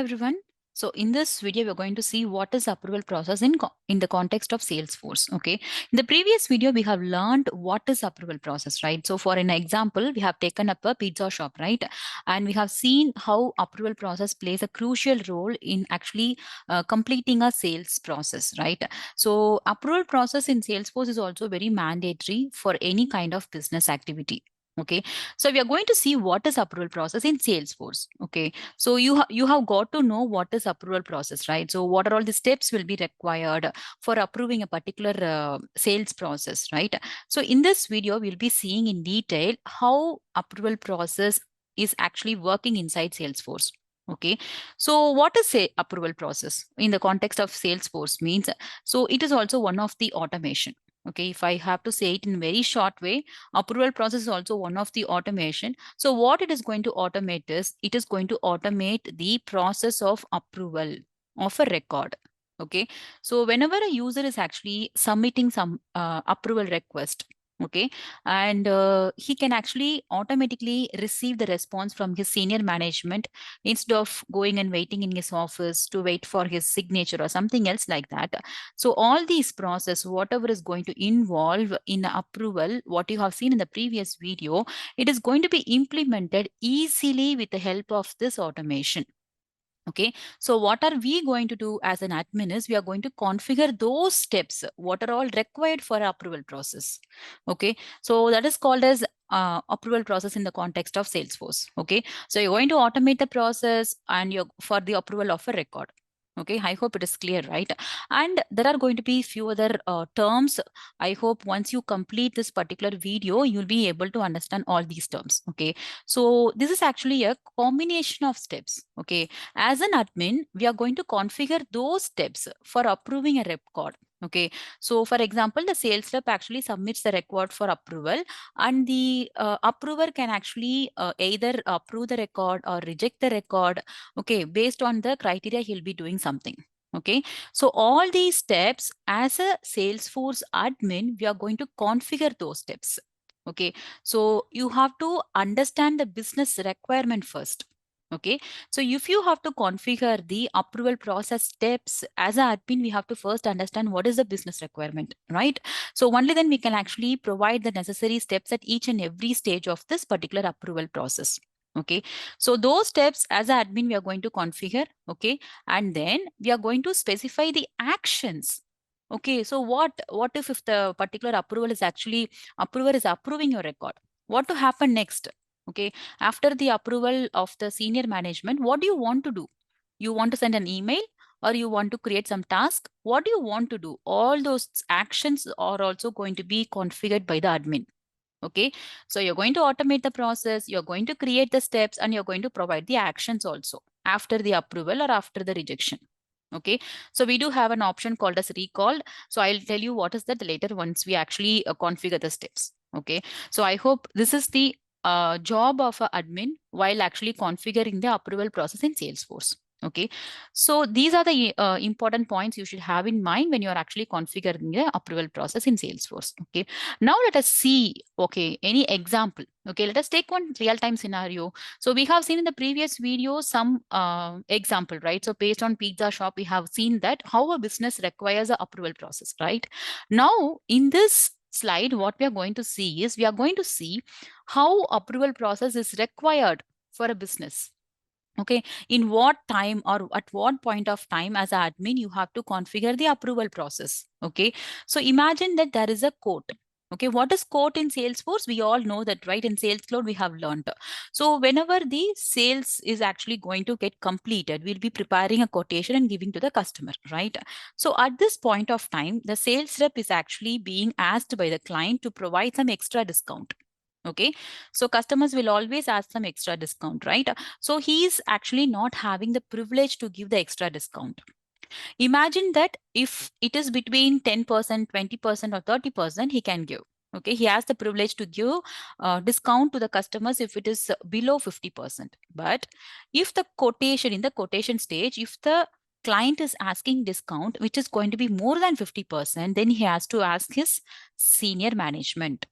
everyone. So in this video, we're going to see what is approval process in the context of Salesforce. Okay. In the previous video, we have learned what is approval process, right? So for an example, we have taken up a pizza shop, right? And we have seen how approval process plays a crucial role in actually completing a sales process, right? So approval process in Salesforce is also very mandatory for any kind of business activity. Okay. So we are going to see what is approval process in Salesforce. Okay. So you have got to know what is approval process, right? So what are all the steps will be required for approving a particular sales process, right? So in this video, we'll be seeing in detail how approval process is actually working inside Salesforce. Okay. So what is say approval process in the context of Salesforce means? So it is also one of the automation. Okay. If I have to say it in very short way, approval process is also one of the automation. So what it is going to automate is it is going to automate the process of approval of a record. Okay. So whenever a user is actually submitting some approval request, okay, and he can actually automatically receive the response from his senior management instead of going and waiting in his office to wait for his signature or something else like that. So all these process, whatever is going to involve in approval, what you have seen in the previous video, it is going to be implemented easily with the help of this automation. Okay, so what are we going to do as an admin is we are going to configure those steps, what are all required for approval process. Okay, so that is called as approval process in the context of Salesforce. Okay, so you're going to automate the process and you're for the approval of a record. Okay, I hope it is clear, right? And there are going to be few other terms. I hope once you complete this particular video, you'll be able to understand all these terms. Okay, so this is actually a combination of steps. Okay, as an admin, we are going to configure those steps for approving a record. Okay, so for example, the sales rep actually submits the record for approval, and the approver can actually either approve the record or reject the record. Okay, based on the criteria, he'll be doing something. Okay, so all these steps, as a Salesforce admin, we are going to configure those steps. Okay, so you have to understand the business requirement first. Okay, so if you have to configure the approval process steps as an admin, we have to first understand what is the business requirement, right? So only then we can actually provide the necessary steps at each and every stage of this particular approval process. Okay, so those steps as an admin, we are going to configure. Okay, and then we are going to specify the actions. Okay, so what if the particular approval is actually approver is approving your record? What to happen next? Okay, after the approval of the senior management, what do you want to do? You want to send an email or you want to create some task? What do you want to do? All those actions are also going to be configured by the admin. Okay, so you're going to automate the process, you're going to create the steps, and you're going to provide the actions also after the approval or after the rejection. Okay, so we do have an option called as recall. So I'll tell you what is that later once we actually configure the steps. Okay, so I hope this is the job of an admin while actually configuring the approval process in Salesforce. Okay, so these are the important points you should have in mind when you are actually configuring the approval process in Salesforce. Okay, now let us see, okay, any example. Okay, let us take one real-time scenario. So we have seen in the previous video some example, right? So based on pizza shop, we have seen that how a business requires an approval process, right? Now in this slide, what we are going to see is we are going to see how approval process is required for a business. Okay, in what time or at what point of time as an admin you have to configure the approval process. Okay, so imagine that there is a quote. Okay, what is quote in Salesforce? We all know that, right? In Sales Cloud, we have learned. So whenever the sales is actually going to get completed, we'll be preparing a quotation and giving to the customer, right? So at this point of time, the sales rep is actually being asked by the client to provide some extra discount. Okay, so customers will always ask some extra discount, right? So he's actually not having the privilege to give the extra discount. Imagine that if it is between 10%, 20%, or 30%, he can give. Okay, he has the privilege to give discount to the customers if it is below 50%. But if the quotation, in the quotation stage, if the client is asking discount, which is going to be more than 50%, then he has to ask his senior management.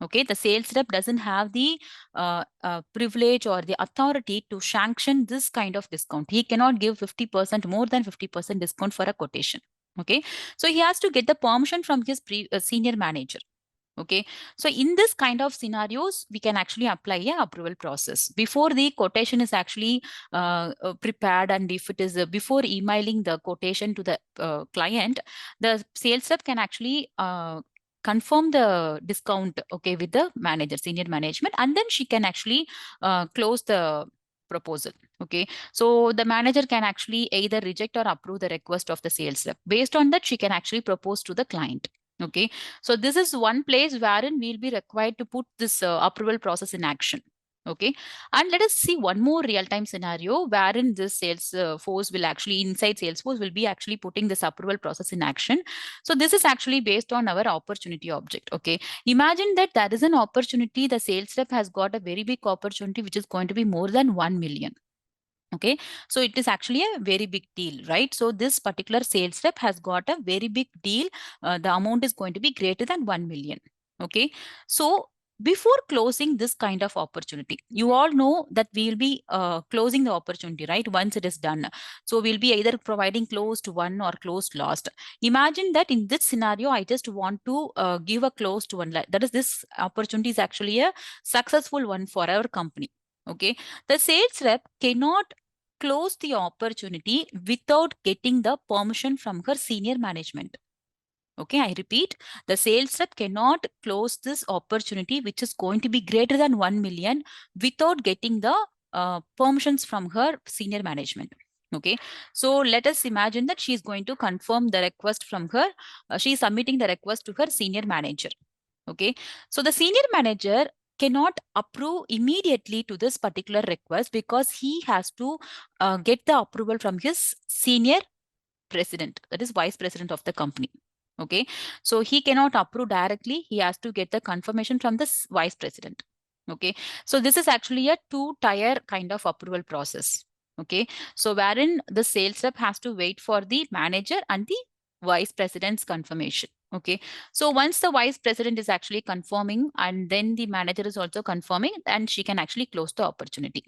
Okay, the sales rep doesn't have the privilege or the authority to sanction this kind of discount. He cannot give 50%, more than 50% discount for a quotation. Okay, so he has to get the permission from his senior manager. Okay, so in this kind of scenarios, we can actually apply a approval process before the quotation is actually prepared, and if it is before emailing the quotation to the client, the sales rep can actually confirm the discount, okay, with the manager, senior management, and then she can actually close the proposal. Okay, so the manager can actually either reject or approve the request of the sales rep. Based on that, she can actually propose to the client. Okay, so this is one place wherein we'll be required to put this approval process in action. Okay, and let us see one more real-time scenario wherein this sales force will actually, inside Salesforce, will be actually putting this approval process in action. So this is actually based on our opportunity object. Okay, imagine that there is an opportunity. The sales rep has got a very big opportunity which is going to be more than 1 million. Okay, so it is actually a very big deal, right? So this particular sales rep has got a very big deal. The amount is going to be greater than 1 million. Okay, so before closing this kind of opportunity, you all know that we will be closing the opportunity, right? Once it is done, so we'll be either providing closed one or closed lost. Imagine that in this scenario, I just want to give a closed one. That is, this opportunity is actually a successful one for our company. Okay, the sales rep cannot close the opportunity without getting the permission from her senior management. Okay, I repeat, the sales rep cannot close this opportunity, which is going to be greater than 1 million, without getting the permissions from her senior management. Okay, so let us imagine that she is going to confirm the request from her, she is submitting the request to her senior manager. Okay, so the senior manager cannot approve immediately to this particular request because he has to get the approval from his senior president, that is vice president of the company. Okay, so he cannot approve directly, he has to get the confirmation from the vice president. Okay, so this is actually a two-tier kind of approval process. Okay, so wherein the sales rep has to wait for the manager and the vice president's confirmation. Okay, so once the vice president is actually confirming and then the manager is also confirming, and she can actually close the opportunity.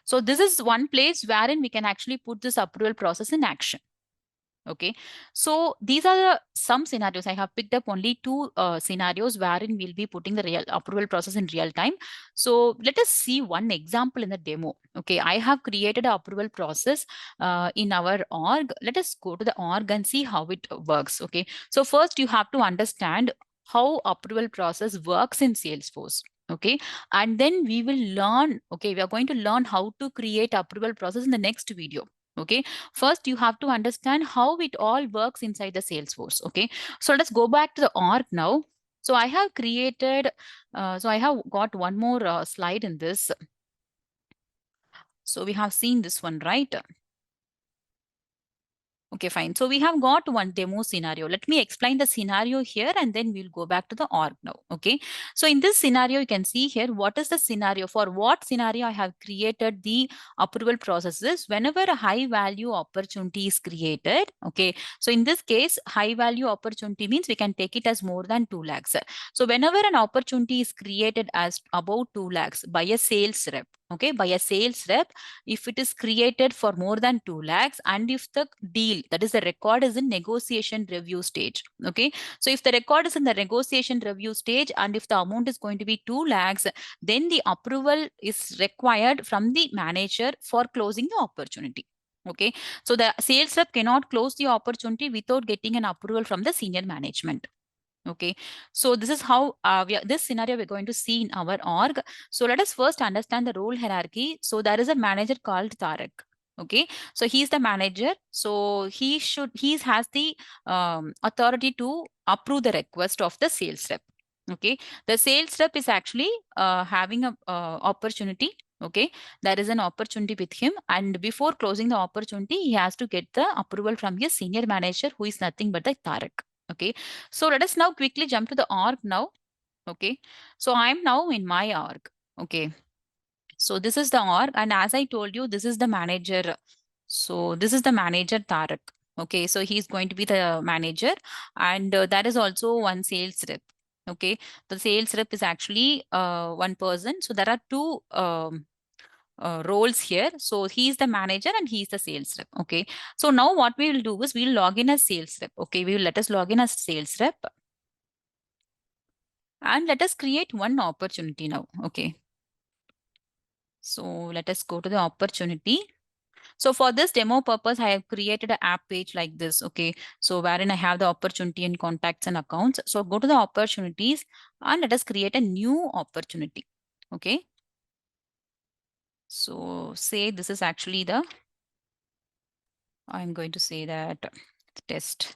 So this is one place wherein we can actually put this approval process in action. Okay, so these are some scenarios. I have picked up only two scenarios wherein we'll be putting the real approval process in real time. So let us see one example in the demo. Okay, I have created an approval process in our org. Let us go to the org and see how it works. Okay, so first you have to understand how approval process works in Salesforce. Okay, and then we will learn. Okay, we are going to learn how to create approval process in the next video. Okay, first you have to understand how it all works inside the Salesforce. Okay, so let's go back to the org now. So I have created, so I have got one more slide in this. So we have seen this one, right? Okay, fine. So we have got one demo scenario. Let me explain the scenario here and then we'll go back to the org now. Okay. So in this scenario, you can see here, what is the scenario? For what scenario I have created the approval processes whenever a high value opportunity is created. Okay. So in this case, high value opportunity means we can take it as more than 2 lakhs. So whenever an opportunity is created as about 2 lakhs by a sales rep, okay, by a sales rep, if it is created for more than 2 lakhs and if the deal, that is the record, is in negotiation review stage. Okay, so if the record is in the negotiation review stage and if the amount is going to be 2 lakhs, then the approval is required from the manager for closing the opportunity. Okay, so the sales rep cannot close the opportunity without getting an approval from the senior management. Okay, so this is how this scenario we're going to see in our org. So let us first understand the role hierarchy. So there is a manager called Tarak. Okay, so he's the manager. So he has the authority to approve the request of the sales rep. Okay, the sales rep is actually having a opportunity. Okay, there is an opportunity with him, and before closing the opportunity, he has to get the approval from his senior manager, who is nothing but the Tarak. Okay, so let us now quickly jump to the org now. Okay, so I'm now in my org. Okay, so this is the org, and as I told you, this is the manager. So this is the manager Tarak. Okay, so he's going to be the manager, and that is also one sales rep. Okay, the sales rep is actually one person. So there are two roles here. So he's the manager and he's the sales rep. Okay, so now what we will do is we'll log in as sales rep. Okay, we will let us log in as sales rep and let us create one opportunity now. Okay, so let us go to the opportunity. So for this demo purpose, I have created an app page like this. Okay, so wherein I have the opportunity and contacts and accounts. So go to the opportunities and let us create a new opportunity. Okay, so say this is actually the, I'm going to say that test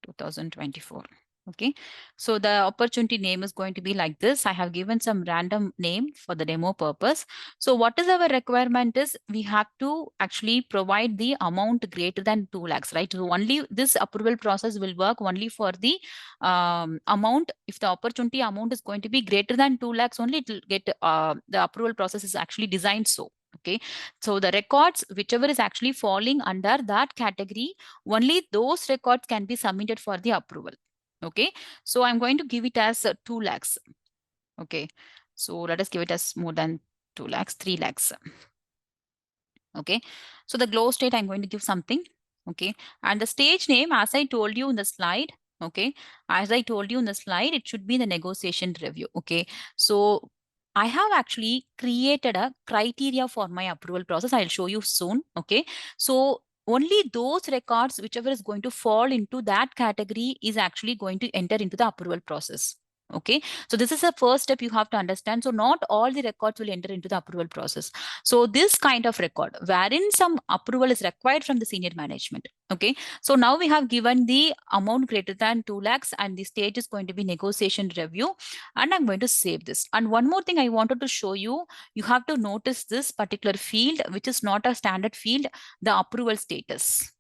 2024. Okay, so the opportunity name is going to be like this. I have given some random name for the demo purpose. So what is our requirement is we have to actually provide the amount greater than 2 lakhs, right? So only this approval process will work only for the amount. If the opportunity amount is going to be greater than 2 lakhs only, it will get the approval process is actually designed so. Okay, so the records, whichever is actually falling under that category, only those records can be submitted for the approval. Okay, so I'm going to give it as 2 lakhs. Okay, so let us give it as more than 2 lakhs, 3 lakhs. Okay, so the glow state, I'm going to give something. Okay, and the stage name, as I told you in the slide, okay, as I told you in the slide, it should be the negotiation review. Okay, so I have actually created a criteria for my approval process. I'll show you soon. Okay, so only those records, whichever is going to fall into that category, is actually going to enter into the approval process. Okay, so this is the first step you have to understand. So not all the records will enter into the approval process. So this kind of record wherein some approval is required from the senior management. Okay, so now we have given the amount greater than 2 lakhs and the stage is going to be negotiation review, and I'm going to save this. And one more thing I wanted to show you, you have to notice this particular field, which is not a standard field, the approval status.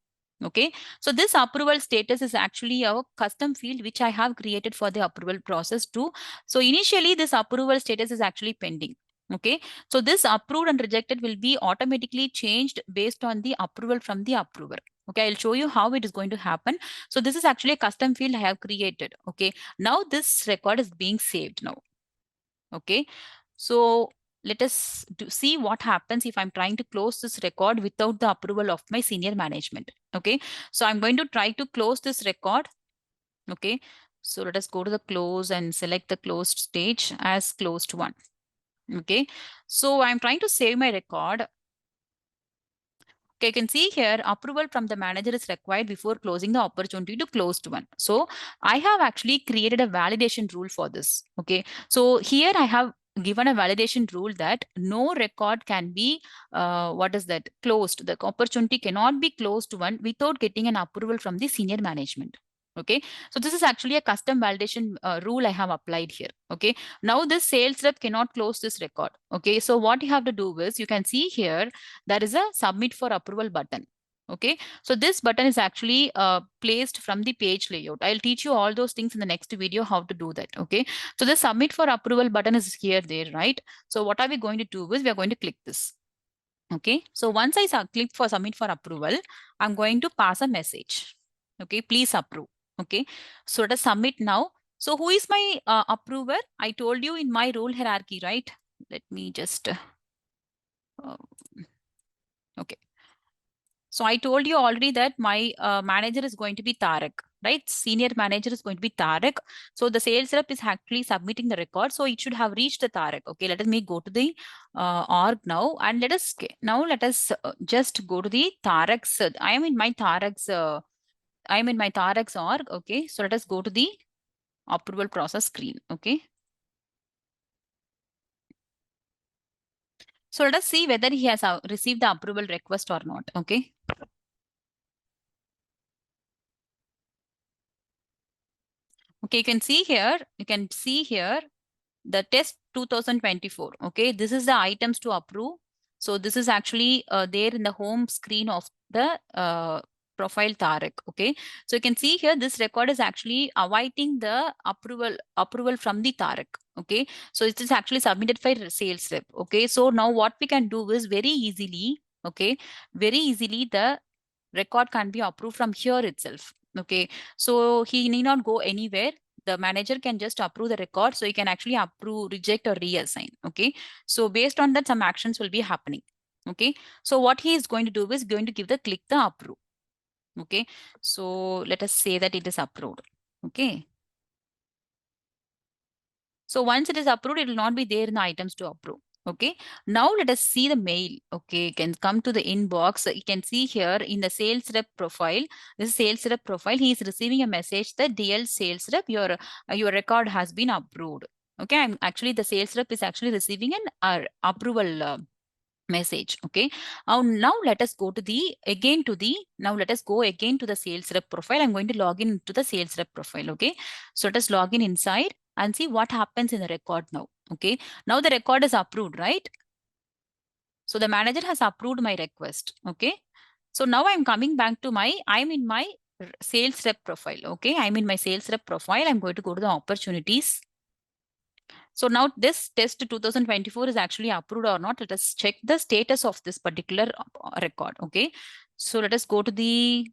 Okay, so this approval status is actually a custom field which I have created for the approval process too. So initially this approval status is actually pending. Okay, so this approved and rejected will be automatically changed based on the approval from the approver. Okay, I'll show you how it is going to happen. So this is actually a custom field I have created. Okay, now this record is being saved now. Okay, so let us see what happens if I'm trying to close this record without the approval of my senior management. Okay, so I'm going to try to close this record. Okay, so let us go to the close and select the closed stage as closed one. Okay, so I'm trying to save my record. Okay, you can see here approval from the manager is required before closing the opportunity to closed one. So I have actually created a validation rule for this. Okay, so here I have given a validation rule that no record can be what is that closed. The opportunity cannot be closed one without getting an approval from the senior management. Okay, so this is actually a custom validation rule I have applied here. Okay, now this sales rep cannot close this record. Okay, so what you have to do is you can see here there is a submit for approval button. Okay, so this button is actually placed from the page layout. I'll teach you all those things in the next video how to do that. Okay, so the submit for approval button is here there, right? So what are we going to do is we are going to click this. Okay, so once I click for submit for approval, I'm going to pass a message. Okay, please approve. Okay, so let us submit now. So who is my approver? I told you in my role hierarchy, right? Let me just, uh, okay. So I told you already that my manager is going to be Tarak, right? Senior manager is going to be Tarak. So the sales rep is actually submitting the record. So it should have reached the Tarak. Okay, let me go to the org now and let us just go to the Tarak's. I am in my Tarak's. I am in my Tarak's org. Okay, so let us go to the approval process screen. Okay. So let us see whether he has received the approval request or not. Okay. Okay, you can see here the test 2024. Okay, this is the items to approve. So this is actually there in the home screen of the profile Tarak. Okay, so you can see here this record is actually awaiting the approval from the Tarak. Okay, so it is actually submitted by sales rep. Okay, so now what we can do is very easily, okay, very easily the record can be approved from here itself. Okay, so he need not go anywhere. The manager can just approve the record, so he can actually approve, reject, or reassign. Okay, so based on that, some actions will be happening. Okay, so what he is going to do is going to give the click the approve. Okay, so let us say that it is approved. Okay, so once it is approved, it will not be there in the items to approve. Okay. Now let us see the mail. Okay. You can come to the inbox. You can see here in the sales rep profile. This sales rep profile. He is receiving a message that DL sales rep, your record has been approved. Okay. I'm actually the sales rep is actually receiving an approval message. Okay, now let us go to the again to the now let us go again to the sales rep profile. I'm going to log in to the sales rep profile. Okay, so let us log in inside and see what happens in the record now. Okay, now the record is approved, right? So the manager has approved my request. Okay, so now I'm coming back to I'm in my sales rep profile. Okay, I'm in my sales rep profile. I'm going to go to the opportunities. So now this test 2024 is actually approved or not. Let us check the status of this particular record. Okay. So let us go to the,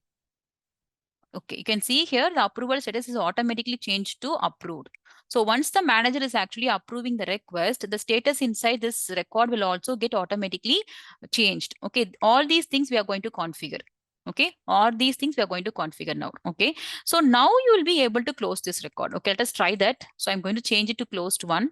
okay, you can see here the approval status is automatically changed to approved. So once the manager is actually approving the request, the status inside this record will also get automatically changed. Okay. All these things we are going to configure. Okay. All these things we are going to configure now. Okay. So now you will be able to close this record. Okay. Let us try that. So I'm going to change it to closed one.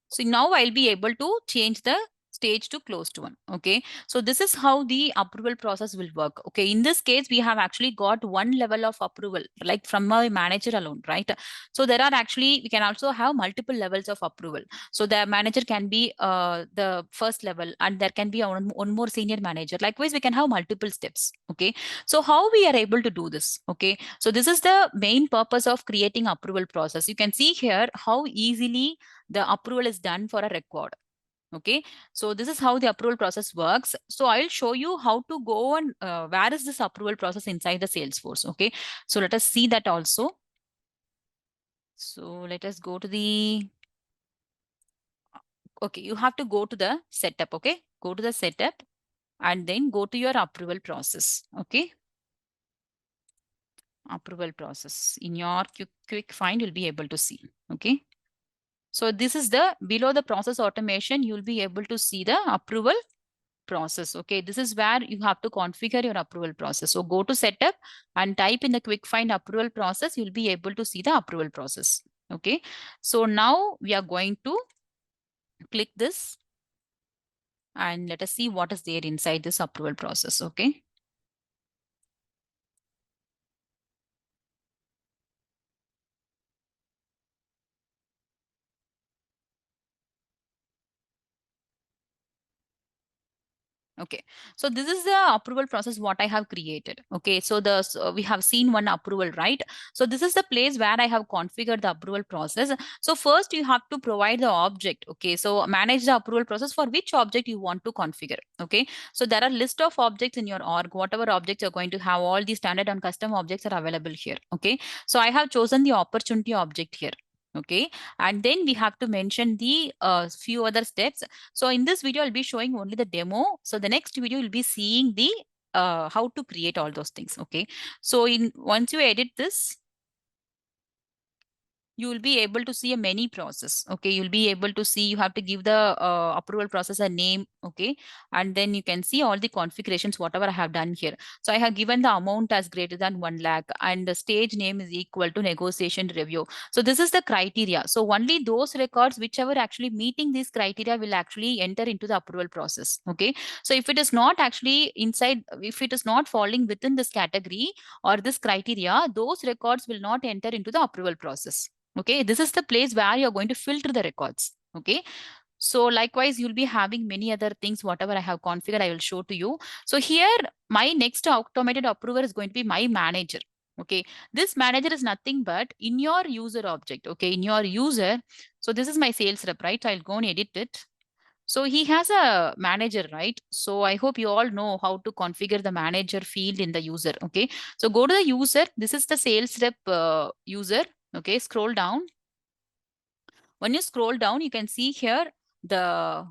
So now I'll be able to change the stage to closed one. Okay. So this is how the approval process will work. Okay. In this case, we have actually got one level of approval, like from my manager alone, right? So there are actually, we can also have multiple levels of approval. So the manager can be the first level and there can be one more senior manager. Likewise, we can have multiple steps. Okay. So how we are able to do this? Okay. So this is the main purpose of creating approval process. You can see here how easily the approval is done for a record. Okay, so this is how the approval process works. So I'll show you how to go and where is this approval process inside the Salesforce. Okay, so let us see that also. So let us go to the, okay, you have to go to the setup. Okay, go to the setup and then go to your approval process. Okay, approval process in your quick find, you'll be able to see. Okay, so this is the below the process automation, you'll be able to see the approval process. Okay, this is where you have to configure your approval process. So go to setup and type in the quick find approval process. You'll be able to see the approval process. Okay, so now we are going to click this and let us see what is there inside this approval process. Okay. Okay, so this is the approval process what I have created. Okay, so we have seen one approval, right? So this is the place where I have configured the approval process. So first you have to provide the object. Okay, so manage the approval process for which object you want to configure. Okay, so there are list of objects in your org. Whatever objects you're going to have, all the standard and custom objects are available here. Okay, so I have chosen the opportunity object here. Okay, and then we have to mention the few other steps. So in this video, I'll be showing only the demo. So the next video, you'll be seeing the how to create all those things. Okay. So once you edit this, you will be able to see a many process. Okay, you'll be able to see, you have to give the approval process a name. Okay, and then you can see all the configurations whatever I have done here. So I have given the amount as greater than 1 lakh and the stage name is equal to negotiation review. So this is the criteria. So only those records whichever actually meeting these criteria will actually enter into the approval process. Okay, so if it is not actually inside, if it is not falling within this category or this criteria, those records will not enter into the approval process. Okay, this is the place where you're going to filter the records. Okay, so likewise, you'll be having many other things, whatever I have configured, I will show to you. So here, my next automated approver is going to be my manager. Okay, this manager is nothing but in your user object. Okay, in your user. So this is my sales rep, right? I'll go and edit it. So he has a manager, right? So I hope you all know how to configure the manager field in the user. Okay, so go to the user. This is the sales rep user. Okay, scroll down. When you scroll down, you can see here the,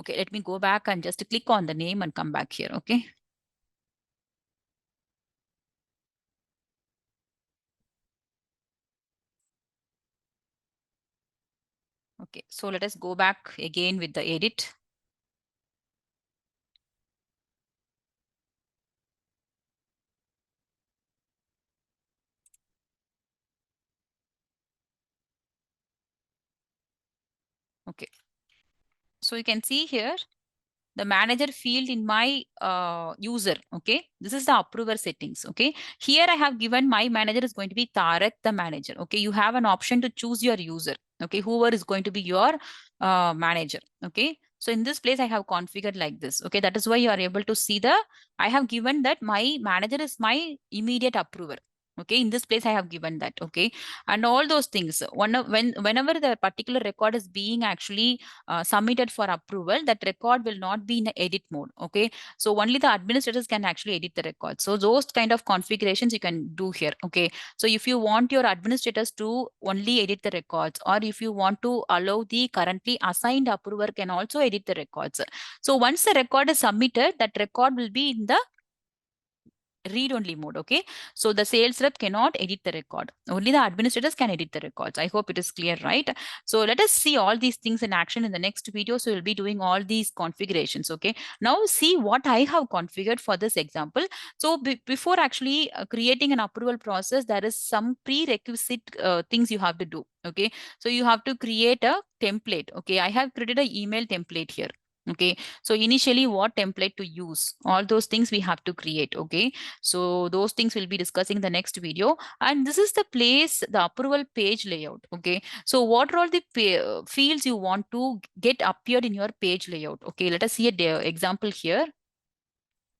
Okay, let me go back and just click on the name and come back here. Okay. Okay, so let us go back again with the edit. Okay, so you can see here the manager field in my user. Okay, this is the approver settings. Okay, here I have given my manager is going to be Tarak, the manager. Okay, you have an option to choose your user. Okay, whoever is going to be your manager. Okay, so in this place I have configured like this. Okay, that is why you are able to see the, I have given that my manager is my immediate approver. Okay, in this place I have given that. Okay, and all those things, whenever the particular record is being actually submitted for approval, that record will not be in edit mode. Okay, so only the administrators can actually edit the record. So those kind of configurations you can do here. Okay, so if you want your administrators to only edit the records, or if you want to allow the currently assigned approver can also edit the records. So once the record is submitted, that record will be in the read only mode. Okay, so the sales rep cannot edit the record, only the administrators can edit the records. I hope it is clear, right? So let us see all these things in action in the next video. So we'll be doing all these configurations. Okay, now see what I have configured for this example. So before actually creating an approval process, there is some prerequisite things you have to do. Okay, so you have to create a template. Okay, I have created an email template here. Okay, so initially what template to use, all those things we have to create. Okay, so those things we'll be discussing in the next video. And this is the place, the approval page layout. Okay, so what are all the fields you want to get appeared in your page layout? Okay, let us see a example here.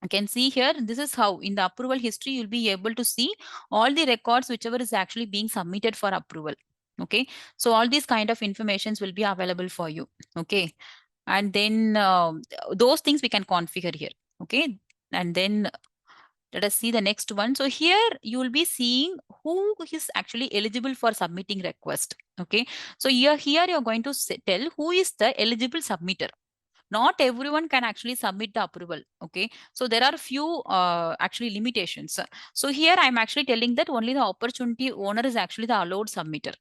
You can see here, this is how in the approval history, you'll be able to see all the records, whichever is actually being submitted for approval. Okay, so all these kind of informations will be available for you. Okay, and then those things we can configure here. Okay, and then let us see the next one. So here you will be seeing who is actually eligible for submitting request. Okay, so here you're going to tell who is the eligible submitter. Not everyone can actually submit the approval. Okay, so there are few actually limitations. So here I'm actually telling that only the opportunity owner is actually the allowed submitter.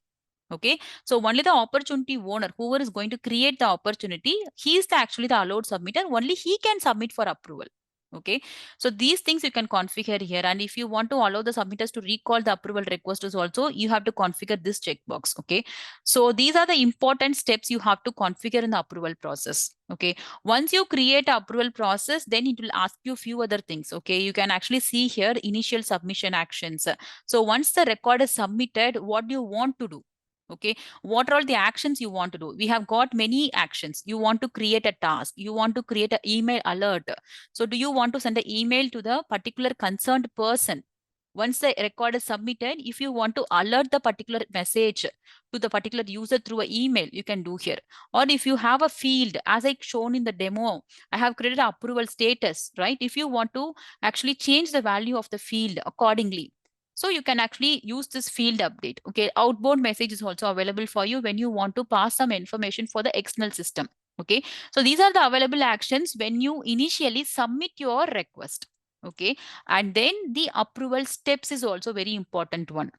Okay, so only the opportunity owner, whoever is going to create the opportunity, he is actually the allowed submitter. Only he can submit for approval. Okay, so these things you can configure here. And if you want to allow the submitters to recall the approval request is also, you have to configure this checkbox. Okay, so these are the important steps you have to configure in the approval process. Okay, once you create a approval process, then it will ask you few other things. Okay, you can actually see here initial submission actions. So once the record is submitted, what do you want to do? Okay, what are all the actions you want to do? We have got many actions. You want to create a task, you want to create an email alert. So do you want to send an email to the particular concerned person? Once the record is submitted, if you want to alert the particular message to the particular user through an email, you can do here. Or if you have a field, as I shown in the demo, I have created an approval status, right? If you want to actually change the value of the field accordingly, so you can actually use this field update. Okay, outbound message is also available for you when you want to pass some information for the external system. Okay, so these are the available actions when you initially submit your request. Okay, and then the approval steps is also very important one.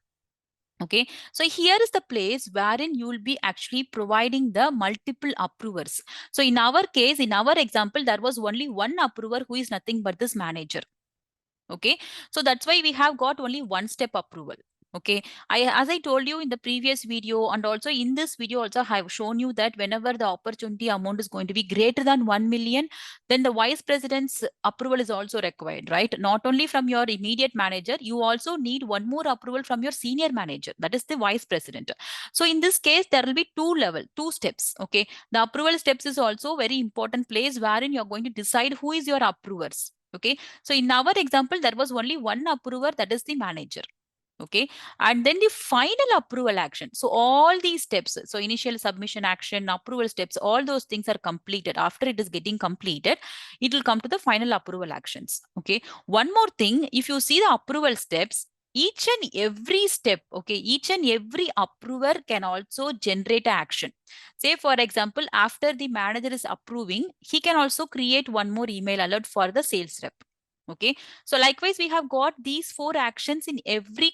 Okay, so here is the place wherein you will be actually providing the multiple approvers. So in our case, in our example, there was only one approver who is nothing but this manager. Okay, so that's why we have got only one step approval. Okay, as I told you in the previous video, and also in this video also, I have shown you that whenever the opportunity amount is going to be greater than 1 million, then the vice president's approval is also required, right? Not only from your immediate manager, you also need one more approval from your senior manager, that is the vice president. So in this case, there will be two steps. Okay, the approval steps is also very important place wherein you're going to decide who is your approvers. Okay, so in our example, there was only one approver, that is the manager. Okay, and then the final approval action. So all these steps, so initial submission action, approval steps, all those things are completed. After it is getting completed, it will come to the final approval actions. Okay, one more thing, if you see the approval steps, each and every step, okay, each and every approver can also generate an action. Say, for example, after the manager is approving, he can also create one more email alert for the sales rep. Okay, so likewise, we have got these 4 actions in every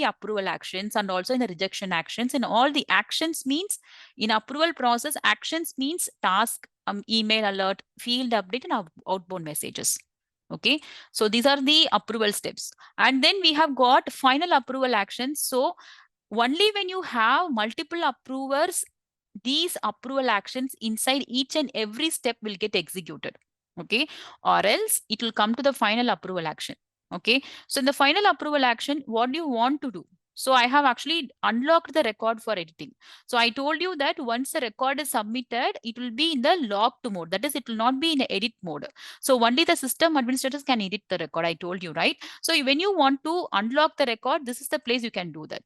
approval actions and also in the rejection actions. And all the actions means in approval process, actions means task, email alert, field update, and outbound messages. Okay, so these are the approval steps. And then we have got final approval actions. So only when you have multiple approvers, these approval actions inside each and every step will get executed. Okay, or else it will come to the final approval action. Okay, so in the final approval action, what do you want to do? So I have actually unlocked the record for editing. So I told you that once the record is submitted, it will be in the locked mode. That is, it will not be in the edit mode. So only the system administrators can edit the record. I told you, right? So when you want to unlock the record, this is the place you can do that.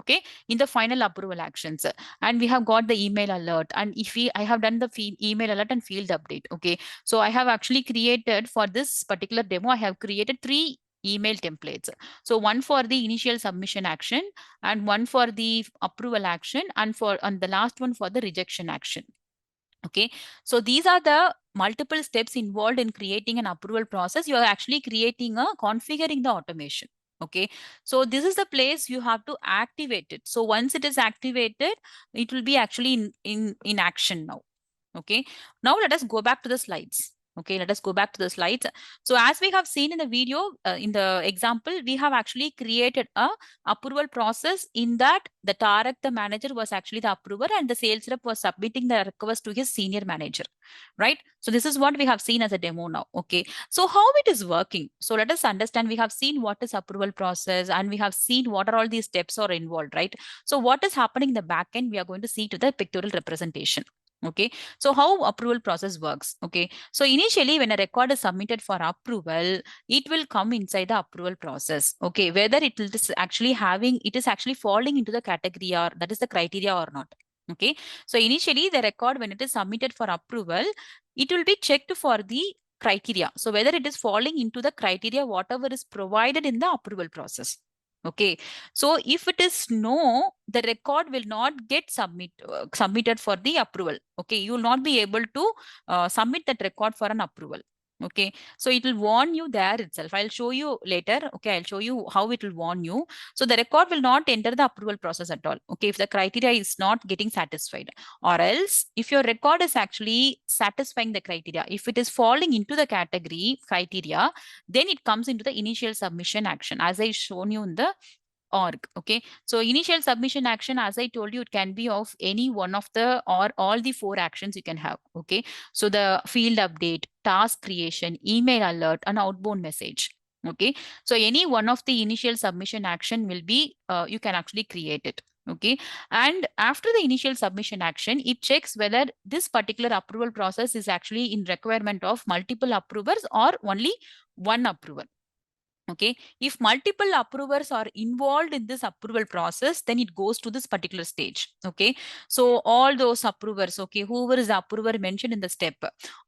Okay, in the final approval actions. And we have got the email alert, and if I have done the email alert and field update. Okay, so I have actually created for this particular demo, I have created 3 email templates. So one for the initial submission action, and one for the approval action, and the last one for the rejection action. Okay, so these are the multiple steps involved in creating an approval process. You are actually configuring the automation. Okay, so this is the place you have to activate it. So once it is activated, it will be actually in action now. Okay, now let us go back to the slides. Okay, let us go back to the slides. So as we have seen in the video, in the example, we have actually created a approval process in that the Tarak, the manager, was actually the approver, and the sales rep was submitting the request to his senior manager, right? So this is what we have seen as a demo now. Okay, so how it is working? So let us understand. We have seen what is approval process, and we have seen what are all these steps are involved, right? So what is happening in the back end, we are going to see to the pictorial representation. Okay, so how approval process works? Okay, so initially when a record is submitted for approval, it will come inside the approval process. Okay, whether it is actually falling into the category, or that is the criteria or not. Okay, so initially the record, when it is submitted for approval, it will be checked for the criteria. So whether it is falling into the criteria, whatever is provided in the approval process. Okay, so if it is no, the record will not get submitted for the approval. Okay, you will not be able to submit that record for an approval. Okay, so it will warn you there itself. I'll show you later. Okay, I'll show you how it will warn you. So the record will not enter the approval process at all. Okay, if the criteria is not getting satisfied, or else if your record is actually satisfying the criteria, if it is falling into the category criteria, then it comes into the initial submission action, as I shown you in the org. Okay, so initial submission action, as I told you, it can be of any one of the or all the 4 actions you can have. Okay, so the field update, task creation, email alert, and outbound message. Okay, so any one of the initial submission action will be you can actually create it. Okay, and after the initial submission action, it checks whether this particular approval process is actually in requirement of multiple approvers or only one approver. Okay, if multiple approvers are involved in this approval process, then it goes to this particular stage. Okay, so all those approvers, okay, whoever is the approver mentioned in the step,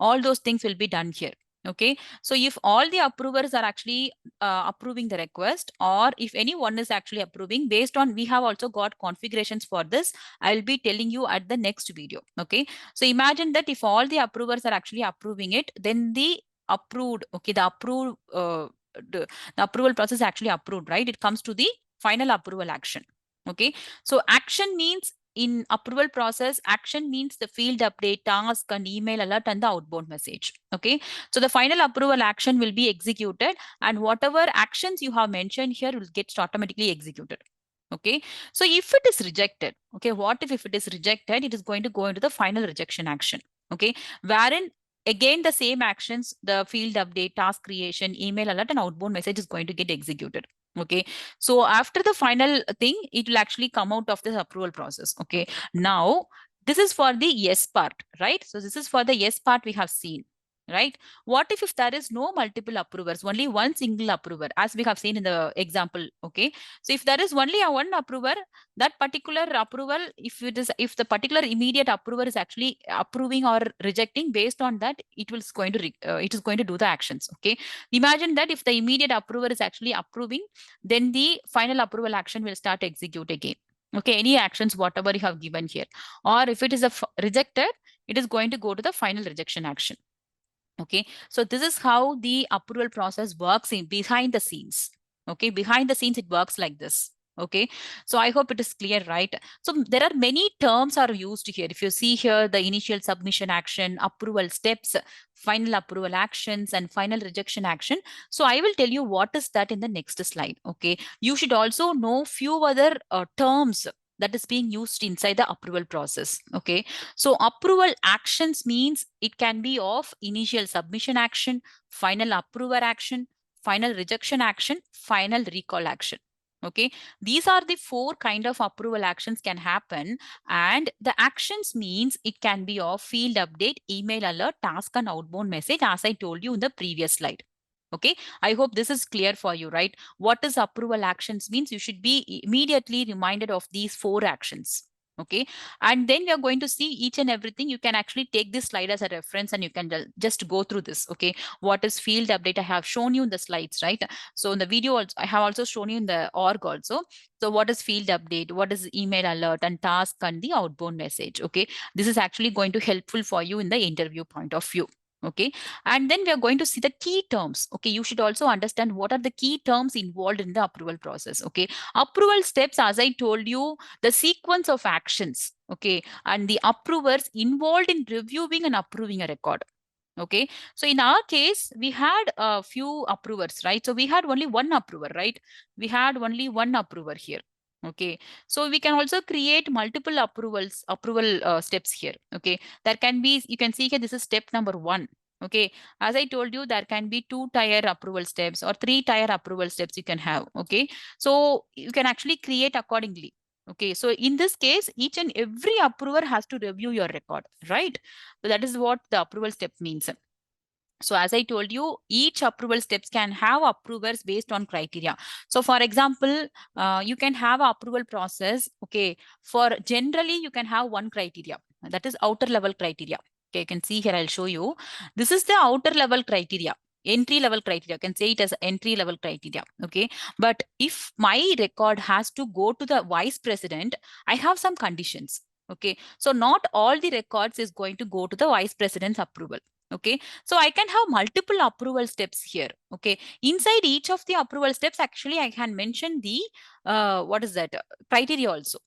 all those things will be done here. Okay, so if all the approvers are actually approving the request, or if anyone is actually approving, based on, we have also got configurations for this, I'll be telling you at the next video. Okay, so imagine that if all the approvers are actually approving it, then the approved, okay, the approval process actually approved, right? It comes to the final approval action. Okay, so action means, in approval process, action means the field update, task, and email alert, and the outbound message. Okay, so the final approval action will be executed, and whatever actions you have mentioned here will get automatically executed. Okay, so if it is rejected, okay, what if it is rejected? It is going to go into the final rejection action. Okay, wherein again the same actions, the field update, task creation, email alert, and outbound message is going to get executed. Okay, so after the final thing, it will actually come out of this approval process. Okay, now this is for the yes part, right? So this is for the yes part we have seen. right? What if there is no multiple approvers, only one single approver, as we have seen in the example? Okay, so if there is only a one approver, that particular approval, if the particular immediate approver is actually approving or rejecting, based on that, it is going to do the actions. Okay, imagine that if the immediate approver is actually approving, then the final approval action will start execute again. Okay, any actions whatever you have given here, or if it is rejected, it is going to go to the final rejection action. Okay, so this is how the approval process works in behind the scenes. Okay, behind the scenes it works like this. Okay, so I hope it is clear, right? So there are many terms are used here. If you see here, the initial submission action, approval steps, final approval actions, and final rejection action. So I will tell you what is that in the next slide. Okay, you should also know few other terms that is being used inside the approval process. Okay, so approval actions means it can be of initial submission action, final approver action, final rejection action, final recall action. Okay, these are the four kind of approval actions can happen, and the actions means it can be of field update, email alert, task, and outbound message, as I told you in the previous slide. Okay, I hope this is clear for you, right? What is approval actions means you should be immediately reminded of these four actions. Okay, and then we are going to see each and everything. You can actually take this slide as a reference and you can just go through this. Okay, what is field update? I have shown you in the slides, right? So in the video also, I have also shown you in the org also. So what is field update, what is email alert, and task, and the outbound message? Okay, this is actually going to helpful for you in the interview point of view. Okay, and then we are going to see the key terms. Okay, you should also understand what are the key terms involved in the approval process. Okay, approval steps, as I told you, the sequence of actions. Okay, and the approvers involved in reviewing and approving a record. Okay, so in our case, we had a few approvers, right? So we had only one approver, right? We had only one approver here. Okay, so we can also create multiple approval steps here. Okay, there can be, you can see here, this is step number one. Okay, as I told you, there can be 2-tier approval steps or 3-tier approval steps you can have. Okay, so you can actually create accordingly. Okay, so in this case, each and every approver has to review your record, right? So that is what the approval step means. So as I told you, each approval steps can have approvers based on criteria. So for example, you can have approval process. Okay, for generally you can have one criteria, that is outer level criteria. Okay, you can see here, I'll show you. This is the outer level criteria, entry level criteria. You can say it as entry level criteria. Okay, but if my record has to go to the vice president, I have some conditions. Okay, so not all the records is going to go to the vice president's approval. Okay, so I can have multiple approval steps here. Okay, inside each of the approval steps, actually I can mention the what is that criteria also.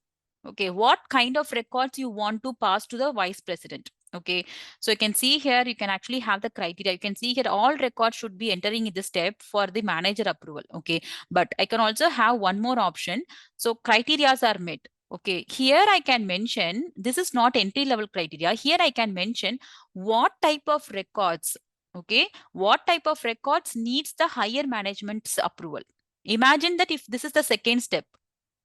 Okay, what kind of records you want to pass to the vice president? Okay, so you can see here, you can actually have the criteria. You can see here, all records should be entering in this step for the manager approval. Okay, but I can also have one more option. So criterias are met. Okay, here I can mention, this is not entry level criteria. Here I can mention what type of records. Okay, what type of records needs the higher management's approval. Imagine that if this is the second step,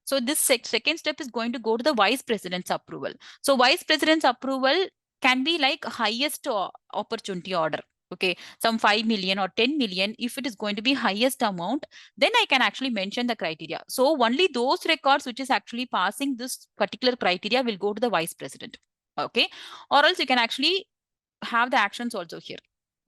so this second step is going to go to the vice president's approval. So vice president's approval can be like highest opportunity order. Okay, some 5 million or 10 million. If it is going to be highest amount, then I can actually mention the criteria. So only those records which is actually passing this particular criteria will go to the vice president. Okay, or else you can actually have the actions also here.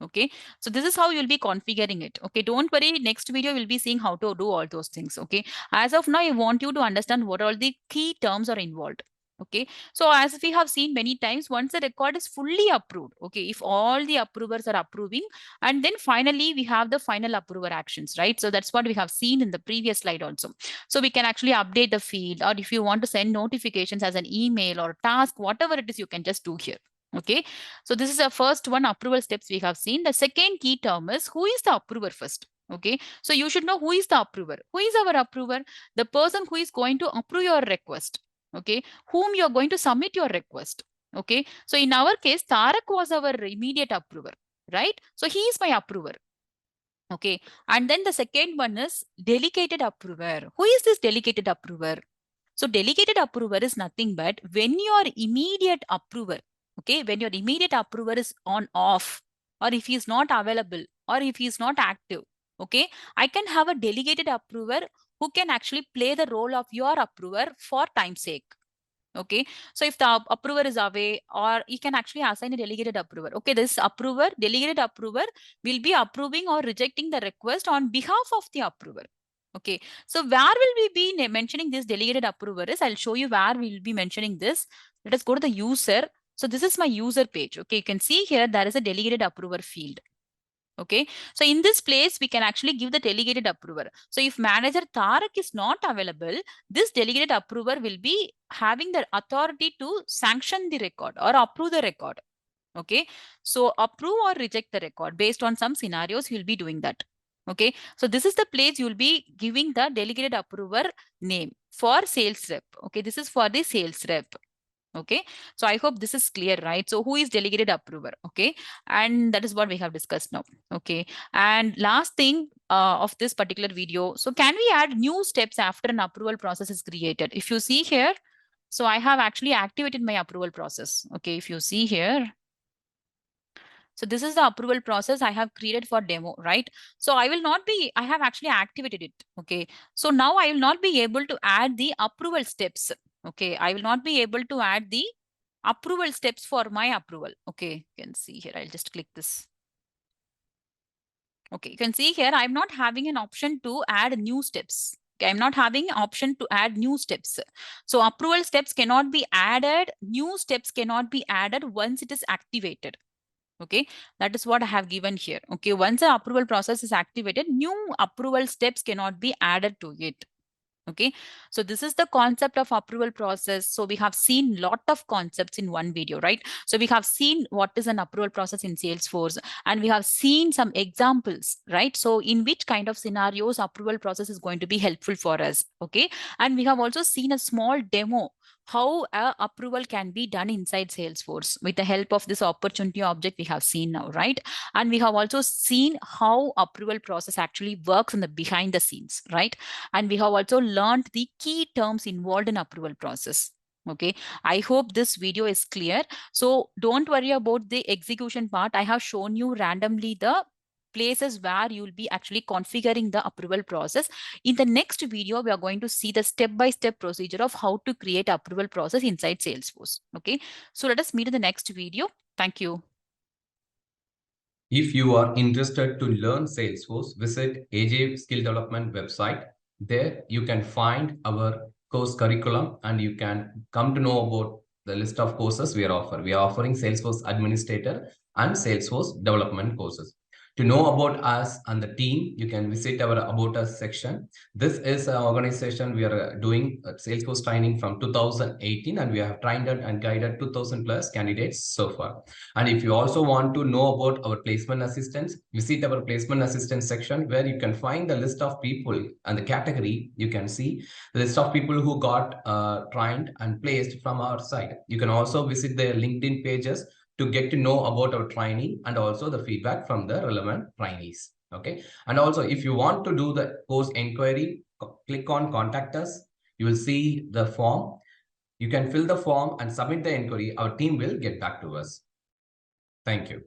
Okay, so this is how you'll be configuring it. Okay, don't worry, next video we'll be seeing how to do all those things. Okay, as of now I want you to understand what all the key terms are involved. Okay, so as we have seen many times, once the record is fully approved, okay, if all the approvers are approving, and then finally we have the final approver actions, right? So that's what we have seen in the previous slide also. So we can actually update the field, or if you want to send notifications as an email or task, whatever it is, you can just do here. Okay, so this is the first one, approval steps we have seen. The second key term is, who is the approver first? Okay, so you should know who is the approver. Who is our approver? The person who is going to approve your request. Okay, whom you are going to submit your request. Okay, so in our case, Tarak was our immediate approver, right? So he is my approver. Okay, and then the second one is delegated approver. Who is this delegated approver? So delegated approver is nothing but when your immediate approver, okay, when your immediate approver is on off, or if he is not available, or if he is not active, okay, I can have a delegated approver who can actually play the role of your approver for time's sake. Okay, so if the approver is away, or you can actually assign a delegated approver. Okay, this approver, delegated approver, will be approving or rejecting the request on behalf of the approver. Okay, so where will we be mentioning this delegated approver is, I'll show you where we'll be mentioning this. Let us go to the user. So this is my user page. Okay, you can see here there is a delegated approver field. Okay, so in this place, we can actually give the delegated approver. So if manager Tarak is not available, this delegated approver will be having the authority to sanction the record or approve the record. Okay, so approve or reject the record based on some scenarios, you will be doing that. Okay, so this is the place you will be giving the delegated approver name for sales rep. Okay, this is for the sales rep. Okay, so I hope this is clear, right? So who is delegated approver? Okay, and that is what we have discussed now. Okay, and last thing of this particular video, so can we add new steps after an approval process is created? If you see here, so I have actually activated my approval process. Okay, if you see here, so this is the approval process I have created for demo, right? So I have actually activated it. Okay, so now I will not be able to add the approval steps. Okay, I will not be able to add the approval steps for my approval. Okay, you can see here, I'll just click this. Okay, you can see here, I'm not having an option to add new steps. Okay, I'm not having an option to add new steps. So approval steps cannot be added. New steps cannot be added once it is activated. Okay, that is what I have given here. Okay, once the approval process is activated, new approval steps cannot be added to it. Okay, so this is the concept of approval process. So we have seen lot of concepts in one video, right? So we have seen what is an approval process in Salesforce, and we have seen some examples, right? So in which kind of scenarios approval process is going to be helpful for us. Okay, and we have also seen a small demo how approval can be done inside Salesforce with the help of this opportunity object we have seen now, right? And we have also seen how approval process actually works in the behind the scenes, right? And we have also learned the key terms involved in approval process. Okay, I hope this video is clear. So don't worry about the execution part. I have shown you randomly the places where you will be actually configuring the approval process. In the next video, we are going to see the step-by-step procedure of how to create approval process inside Salesforce. Okay, so let us meet in the next video. Thank you. If you are interested to learn Salesforce, visit AJ Skill Development website. There you can find our course curriculum and you can come to know about the list of courses we are offering. We are offering Salesforce Administrator and Salesforce Development courses. To know about us and the team, you can visit our About Us section. This is an organization we are doing Salesforce training from 2018, and we have trained and guided 2000 plus candidates so far. And if you also want to know about our placement assistance, visit our placement assistance section where you can find the list of people and the category. You can see the list of people who got trained and placed from our side. You can also visit their LinkedIn pages to get to know about our training and also the feedback from the relevant trainees. Okay. And also, if you want to do the course inquiry, click on contact us. You will see the form. You can fill the form and submit the inquiry. Our team will get back to us. Thank you.